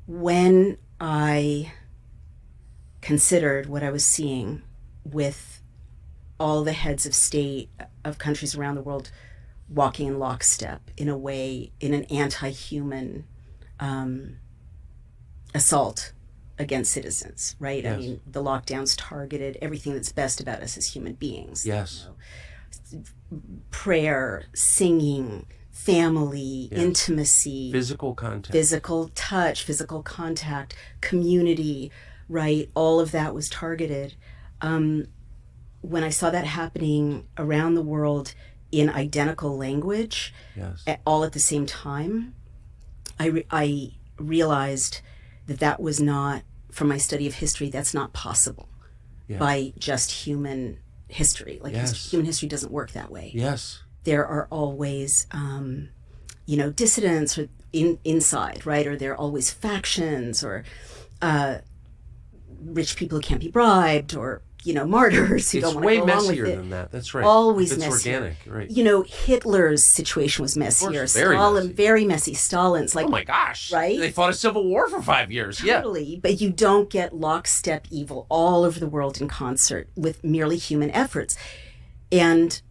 when I considered what I was seeing with all the heads of state of countries around the world walking in lockstep in a way, in an anti-human assault against citizens, right? Yes. I mean, the lockdowns targeted everything that's best about us as human beings. Yes. Prayer, singing, family, Yes. intimacy, Physical contact. physical touch, physical contact, community, right? All of that was targeted. When I saw that happening around the world in identical language, Yes. all at the same time, I realized that that was not, from my study of history, that's not possible Yes. by just human history. Like Yes. human history doesn't work that way. Yes. There are always, dissidents or inside, right? Or there are always factions or rich people who can't be bribed or, martyrs who It's don't want to way go along with messier it. than that. That's right. Always It's messier. organic, right? Hitler's situation was messier. course, very Stalin, messy. very messy. Stalin's like, Oh my gosh. Right? They fought a civil war for 5 years. totally, but you don't get lockstep evil all over the world in concert with merely human efforts. And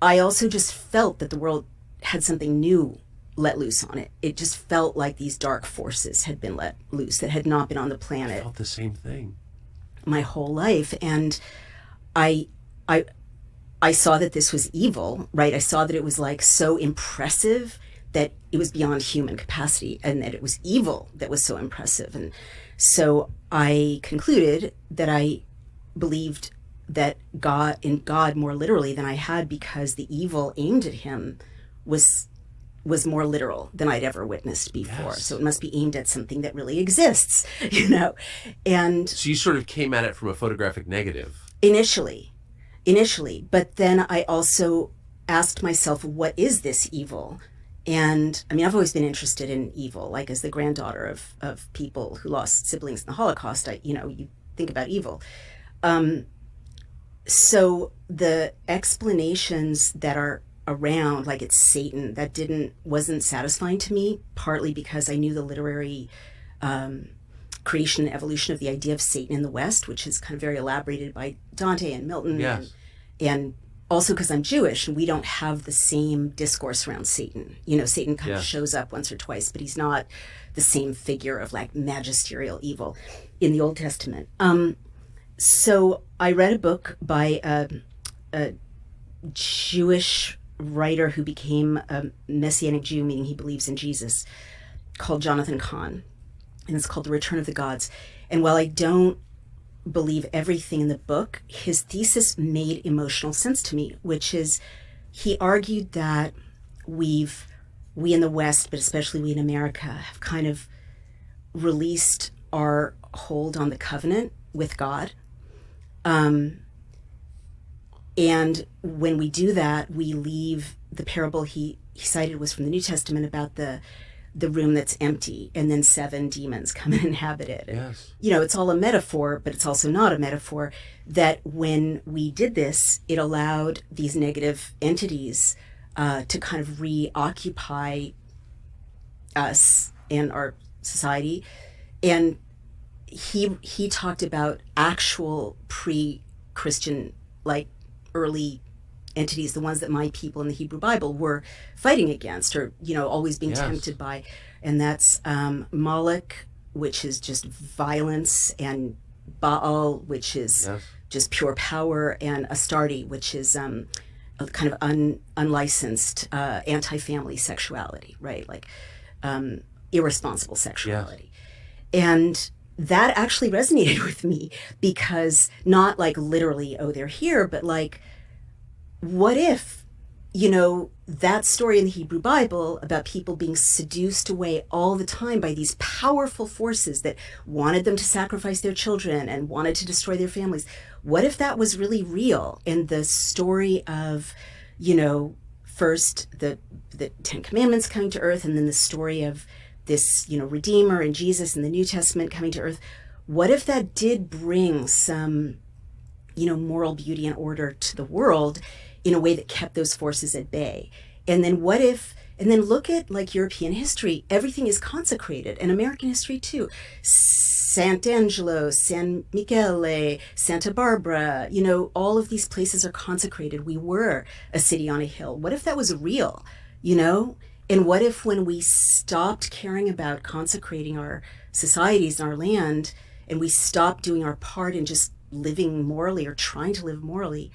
I also just felt that the world had something new let loose on it. It just felt like these dark forces had been let loose that had not been on the Yeah. I planet felt the same thing. my whole life. And I saw that this was evil, right? I saw that it was like so impressive that it was beyond human capacity and that it was evil that was so impressive. And so I concluded that I believed that in God more literally than I had, because the evil aimed at him was more literal than I'd ever witnessed before. Yes. So it must be aimed at something that really exists, And So you sort of came at it from a photographic negative. initially, but then I also asked myself, what is this evil? And I mean, I've always been interested in evil, like as the granddaughter of people who lost siblings in the Holocaust, you think about evil. So the explanations that are around, like it's Satan, that wasn't satisfying to me, partly because I knew the literary creation and evolution of the idea of Satan in the West, which is kind of very elaborated by Dante and Milton. Yes. And also because I'm Jewish and we don't have the same discourse around Satan. Satan kind of shows up once or twice, but he's not the same figure of like magisterial evil in the Old Testament. So I read a book by a Jewish writer who became a Messianic Jew, meaning he believes in Jesus, called Jonathan Cahn. And it's called The Return of the Gods. And while I don't believe everything in the book, his thesis made emotional sense to me, which is he argued that we in the West, but especially we in America, have kind of released our hold on the covenant with God. And when we do that, we leave the parable he cited was from the New Testament about the room that's empty and then 7 demons come and inhabit it. And, Yes. it's all a metaphor, but it's also not a metaphor, that when we did this, it allowed these negative entities to kind of reoccupy us and our society. And he talked about actual pre-Christian, like early entities, the ones that my people in the Hebrew Bible were fighting against or, always being tempted by. And that's Moloch, which is just violence, and Baal, which is just pure power, and Astarte, which is a kind of unlicensed anti-family sexuality, right? Like irresponsible sexuality. And that actually resonated with me, because not like literally, oh, they're here, but like, what if, that story in the Hebrew Bible about people being seduced away all the time by these powerful forces that wanted them to sacrifice their children and wanted to destroy their families. What if that was really real? And the story of, first the 10 Commandments coming to earth, and then the story of this, Redeemer and Jesus in the New Testament coming to earth. What if that did bring some, moral beauty and order to the world in a way that kept those forces at bay? And then what if, And then look at like European history. Everything is consecrated, and American history too. Sant'Angelo, San Michele, Santa Barbara, all of these places are consecrated. We were a city on a hill. What if that was real, And what if when we stopped caring about consecrating our societies and our land, and we stopped doing our part in just living morally or trying to live morally,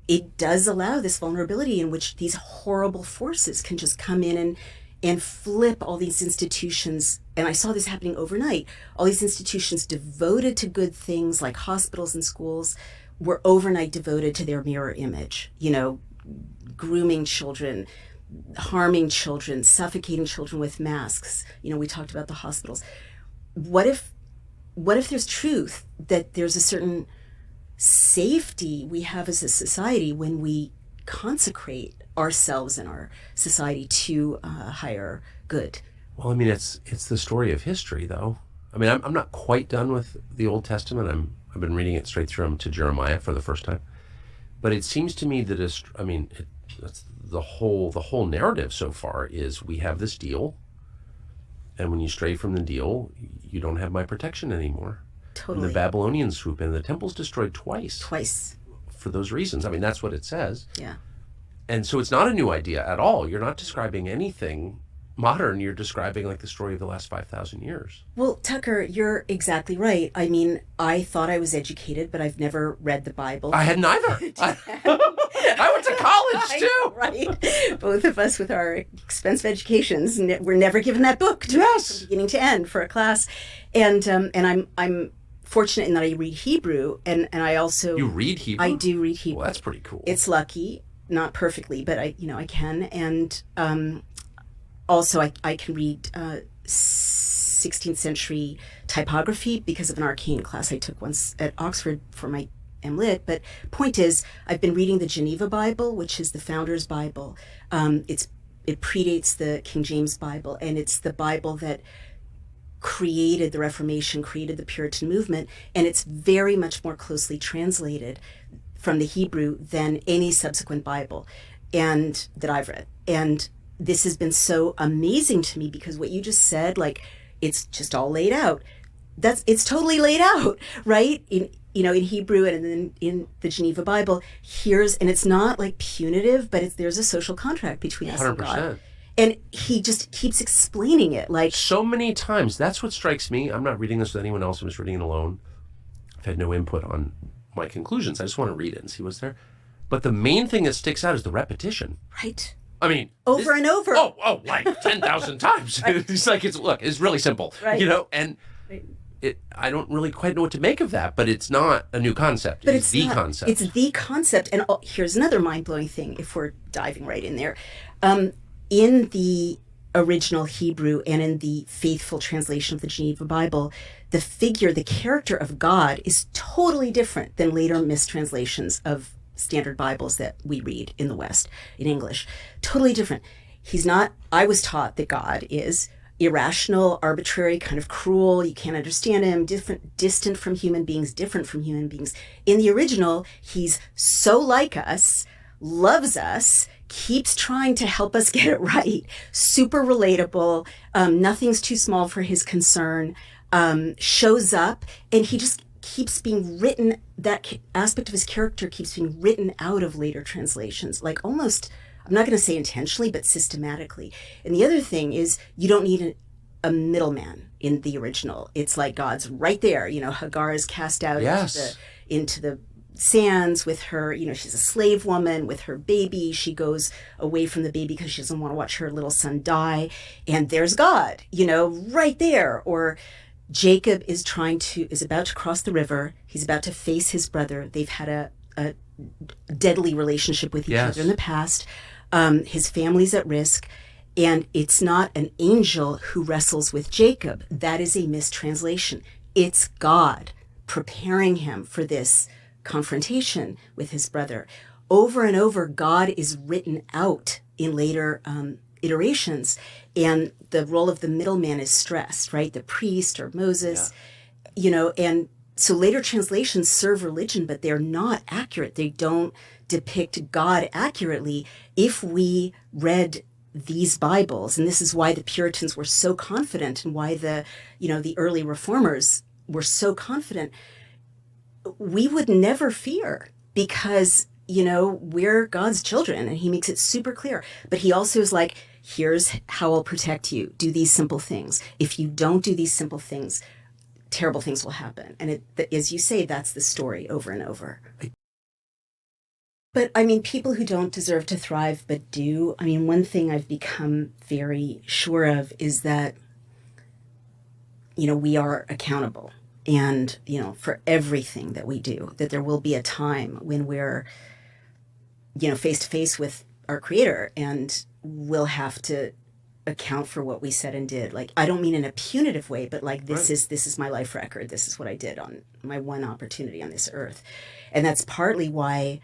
it does allow this vulnerability in which these horrible forces can just come in and flip all these institutions. And I saw this happening overnight. All these institutions devoted to good things like hospitals and schools were overnight devoted to their mirror image, grooming children, harming children, suffocating children with masks. We talked about the hospitals. What if there's truth that there's a certain safety we have as a society when we consecrate ourselves and our society to a higher good? Well, I mean, it's the story of history, though. I mean, I'm not quite done with the Old Testament. I've been reading it straight through to Jeremiah for the first time, but it seems to me that that's the whole narrative so far is we have this deal, and when you stray from the deal, you don't have my protection anymore. Totally. And the Babylonians swoop in. The temple's destroyed twice. For those reasons. I mean, that's what it says. Yeah. And so it's not a new idea at all. You're not describing anything modern. You're describing like the story of the last 5,000 years. Well, Tucker, you're exactly right. I mean, I thought I was educated, but I've never read the Bible. I hadn't either. I went to college too. Right. Both of us with our expensive educations, we're never given that book from beginning to end for a class. And I'm fortunate in that I read Hebrew, and I also... You read Hebrew? I do read Hebrew. Well, that's pretty cool. It's lucky, not perfectly, but I can. And also I can read 16th century typography because of an arcane class I took once at Oxford for my MLit. But point is, I've been reading the Geneva Bible, which is the Founder's Bible. It predates the King James Bible, and it's the Bible that created the Reformation, created the Puritan movement, and it's very much more closely translated from the Hebrew than any subsequent Bible and that I've read. And this has been so amazing to me because what you just said, like, it's just all laid out. It's totally laid out, right? In Hebrew and then in the Geneva Bible, and it's not like punitive, but there's a social contract between us 100%. And God. And he just keeps explaining it like so many times. That's what strikes me. I'm not reading this with anyone else. I'm just reading it alone. I've had no input on my conclusions. I just want to read it and see what's there. But the main thing that sticks out is the repetition. Right. I mean, over and over. Oh, like 10,000 times. Right. It's like it's really simple, right. And I don't really quite know what to make of that, but it's not a new concept. But it's the concept. It's the concept. And here's another mind-blowing thing if we're diving right in there. In the original Hebrew and in the faithful translation of the Geneva Bible, the character of God is totally different than later mistranslations of standard Bibles that we read in the West, in English. Totally different. I was taught that God is irrational, arbitrary, kind of cruel. You can't understand him, distant from human beings, different from human beings. In the original, he's so like us, loves us, keeps trying to help us get it right, super relatable, nothing's too small for his concern, shows up, and he just keeps being written, that aspect of his character keeps being written out of later translations, like almost, I'm not going to say intentionally, but systematically. And the other thing is you don't need a middleman in the original. It's like God's right there. Hagar is cast out into the sands with her, she's a slave woman with her baby. She goes away from the baby because she doesn't want to watch her little son die. And there's God, right there. Or Jacob is about to cross the river. He's about to face his brother. They've had a deadly relationship with each other in the past. His family's at risk. And it's not an angel who wrestles with Jacob. That is a mistranslation. It's God preparing him for this confrontation with his brother. Over and over, God is written out in later iterations, and the role of the middleman is stressed, right? The priest or Moses, and so later translations serve religion, but they're not accurate. They don't depict God accurately. If we read these Bibles, and this is why the Puritans were so confident, and why the early reformers were so confident, we would never fear, because we're God's children, and he makes it super clear. But he also is like, here's how I'll protect you. Do these simple things. If you don't do these simple things, terrible things will happen. And as you say, that's the story over and over. But I mean, people who don't deserve to thrive but do, I mean, one thing I've become very sure of is that, we are accountable. And, for everything that we do, that there will be a time when we're, face to face with our Creator, and we'll have to account for what we said and did. Like, I don't mean in a punitive way, but like, this is my life record. This is what I did on my one opportunity on this earth. And that's partly why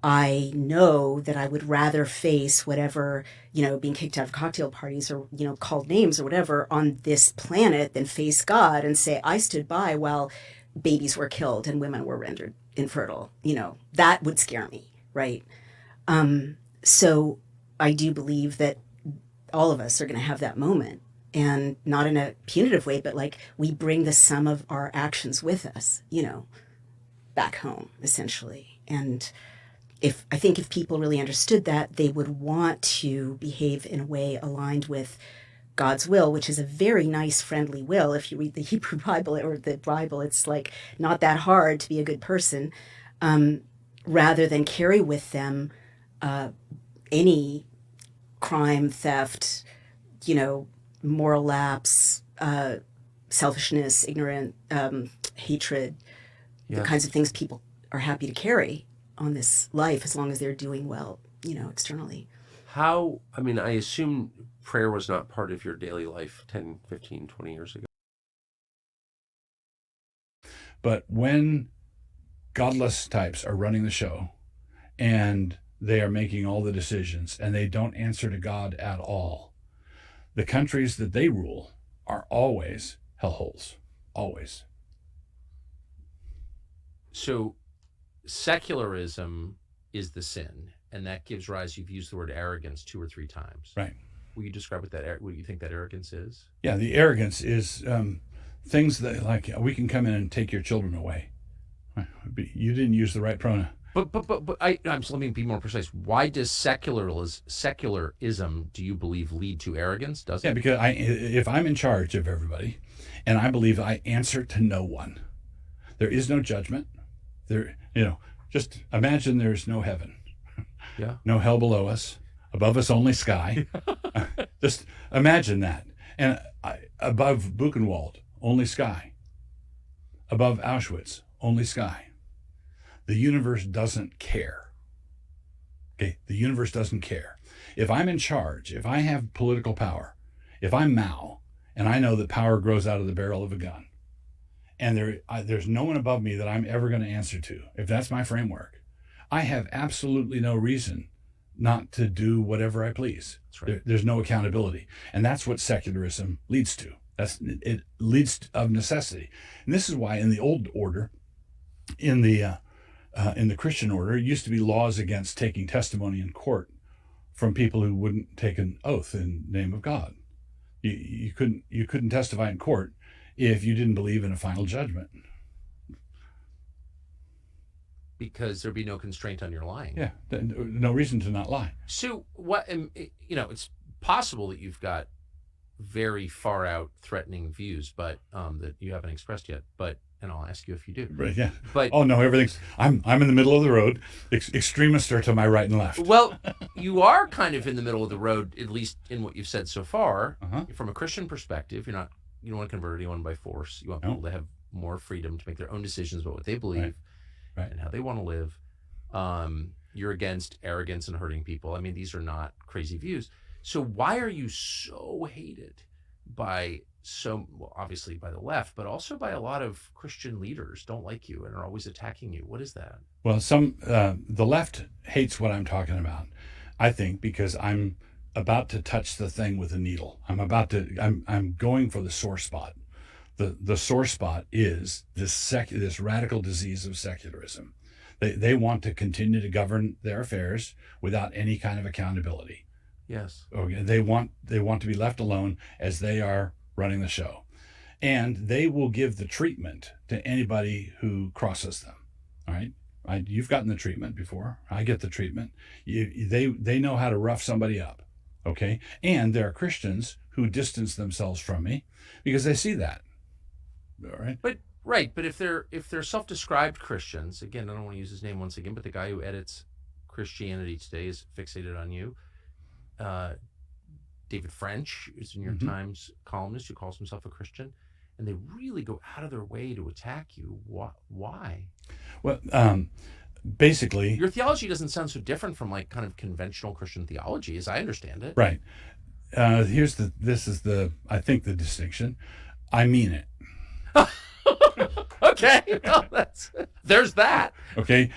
I know that I would rather face whatever, being kicked out of cocktail parties or, called names or whatever on this planet than face God and say, I stood by while babies were killed and women were rendered infertile. That would scare me, right? So I do believe that all of us are going to have that moment, and not in a punitive way, but like, we bring the sum of our actions with us, back home, essentially. And I think if people really understood that, they would want to behave in a way aligned with God's will, which is a very nice, friendly will. If you read the Hebrew Bible or the Bible, it's like not that hard to be a good person, rather than carry with them any crime, theft, moral lapse, selfishness, ignorant, hatred, the kinds of things people are happy to carry on this life, as long as they're doing well, externally. I assume prayer was not part of your daily life 10, 15, 20 years ago. But when godless types are running the show and they are making all the decisions and they don't answer to God at all, the countries that they rule are always hellholes. Always. So secularism is the sin, and that gives rise, you've used the word arrogance 2 or 3 times. Right. Will you describe what you think that arrogance is? Yeah, the arrogance is things that, like, we can come in and take your children away. You didn't use the right pronoun. But let me be more precise. Why does secularism, do you believe, lead to arrogance? Does it? Yeah, because if I'm in charge of everybody, and I believe I answer to no one, there is no judgment. Just imagine there's no heaven. Yeah. No hell below us. Above us only sky. Just imagine that. And above Buchenwald, only sky. Above Auschwitz, only sky. The universe doesn't care. Okay, the universe doesn't care. If I'm in charge, if I have political power, if I'm Mao, and I know that power grows out of the barrel of a gun, and there's no one above me that I'm ever going to answer to, if that's my framework, I have absolutely no reason not to do whatever I please. That's right. There's no accountability. And that's what secularism leads to. It leads of necessity. And this is why in the old order, in the Christian order, it used to be laws against taking testimony in court from people who wouldn't take an oath in the name of God. You couldn't testify in court if you didn't believe in a final judgment. Because there'd be no constraint on your lying. Yeah, no reason to not lie. So it's possible that you've got very far out threatening views, but that you haven't expressed yet. And I'll ask you if you do. Right, yeah. But oh no, everything's. I'm in the middle of the road. Extremists are to my right and left. Well, you are kind of in the middle of the road, at least in what you've said so far. Uh-huh. From a Christian perspective, you don't want to convert anyone by force. You want people to have more freedom to make their own decisions about what they believe. Right. And how they want to live. You're against arrogance and hurting people. I mean, these are not crazy views. So why are you so hated by obviously by the left, but also by a lot of Christian leaders don't like you and are always attacking you? What is that? Well, the left hates what I'm talking about, I think, because I'm about to touch the thing with a needle. I'm going for the sore spot. The sore spot is this radical disease of secularism. They want to continue to govern their affairs without any kind of accountability. Yes. Okay, they want to be left alone as they are running the show, and they will give the treatment to anybody who crosses them. All right, you've gotten the treatment before. I get the treatment. They know how to rough somebody up. Okay, and there are Christians who distance themselves from me because they see that. All right, But if they're self-described Christians, again, I don't want to use his name once again, but the guy who edits Christianity Today is fixated on you. David French is a New York Times columnist who calls himself a Christian, and they really go out of their way to attack you. Why? Well, basically, your theology doesn't sound so different from like kind of conventional Christian theology, as I understand it. Right. I think the distinction. I mean it. Okay, well, there's that. Okay,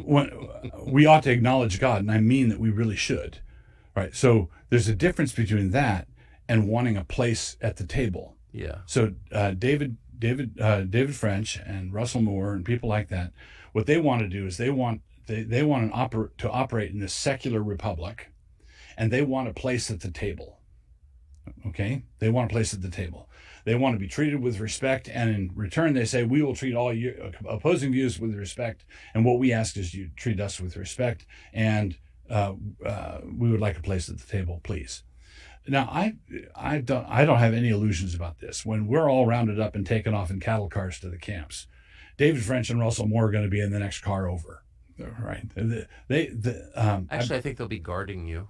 when we ought to acknowledge God, and I mean that we really should. Right. So there's a difference between that and wanting a place at the table. Yeah. So David French and Russell Moore and people like that, what they want to do is they want to operate in this secular republic, and they want a place at the table. Okay, they want a place at the table. They want to be treated with respect, and in return, they say, we will treat all your opposing views with respect, and what we ask is you treat us with respect, and we would like a place at the table, please. Now, I don't have any illusions about this. When we're all rounded up and taken off in cattle cars to the camps, David French and Russell Moore are going to be in the next car over, right? Actually, I think they'll be guarding you.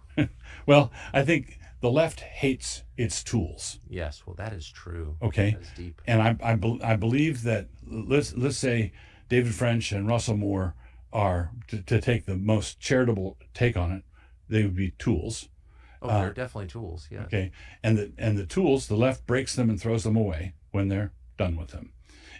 Well, I think the left hates its tools. Yes, well, that is true. Okay, that is deep. And I believe that let's say David French and Russell Moore are to take the most charitable take on it. They would be tools. Oh, they're definitely tools. Yeah. Okay, and the tools, the left breaks them and throws them away when they're done with them.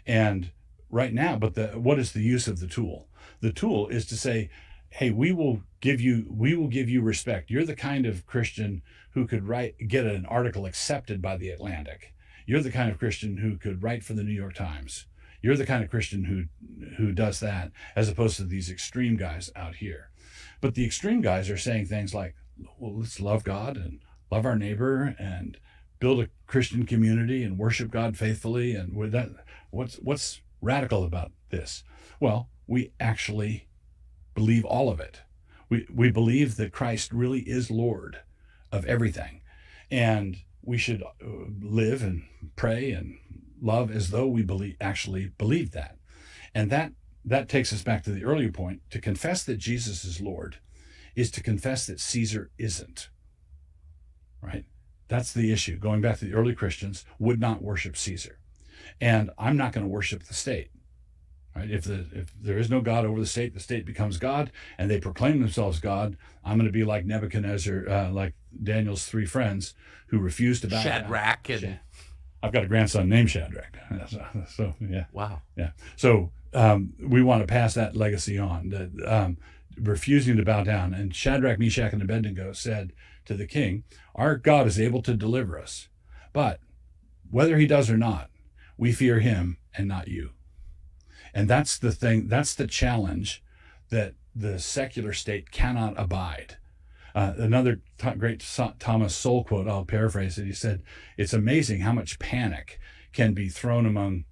And right now, what is the use of the tool? The tool is to say, hey, we will give you respect. You're the kind of Christian who could get an article accepted by the Atlantic. You're the kind of Christian who could write for the New York Times. You're the kind of Christian who does that, as opposed to these extreme guys out here. But the extreme guys are saying things like, well, let's love God and love our neighbor and build a Christian community and worship God faithfully. And with that, what's radical about this? Well, we actually believe all of it. We believe that Christ really is Lord of everything, and we should live and pray and love as though we actually believe that. And that takes us back to the earlier point. To confess that Jesus is Lord is to confess that Caesar isn't. Right? That's the issue. Going back to the early Christians, would not worship Caesar. And I'm not going to worship the state. Right? If there is no God over the state becomes God, and they proclaim themselves God, I'm going to be like Nebuchadnezzar, like Daniel's three friends who refused to bow down. Shadrach and... I've got a grandson named Shadrach. So yeah. Wow. Yeah. So we want to pass that legacy on, refusing to bow down. And Shadrach, Meshach, and Abednego said to the king, our God is able to deliver us, but whether he does or not, we fear him and not you. And that's the thing, that's the challenge that the secular state cannot abide. Another great Thomas Sowell quote, I'll paraphrase it. He said, it's amazing how much panic can be thrown among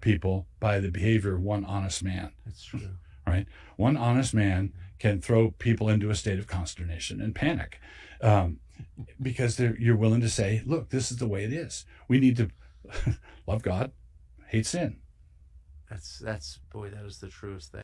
people by the behavior of one honest man. That's true. Right? One honest man can throw people into a state of consternation and panic because you're willing to say, look, this is the way it is. We need to love God, hate sin. That's boy, that is the truest thing.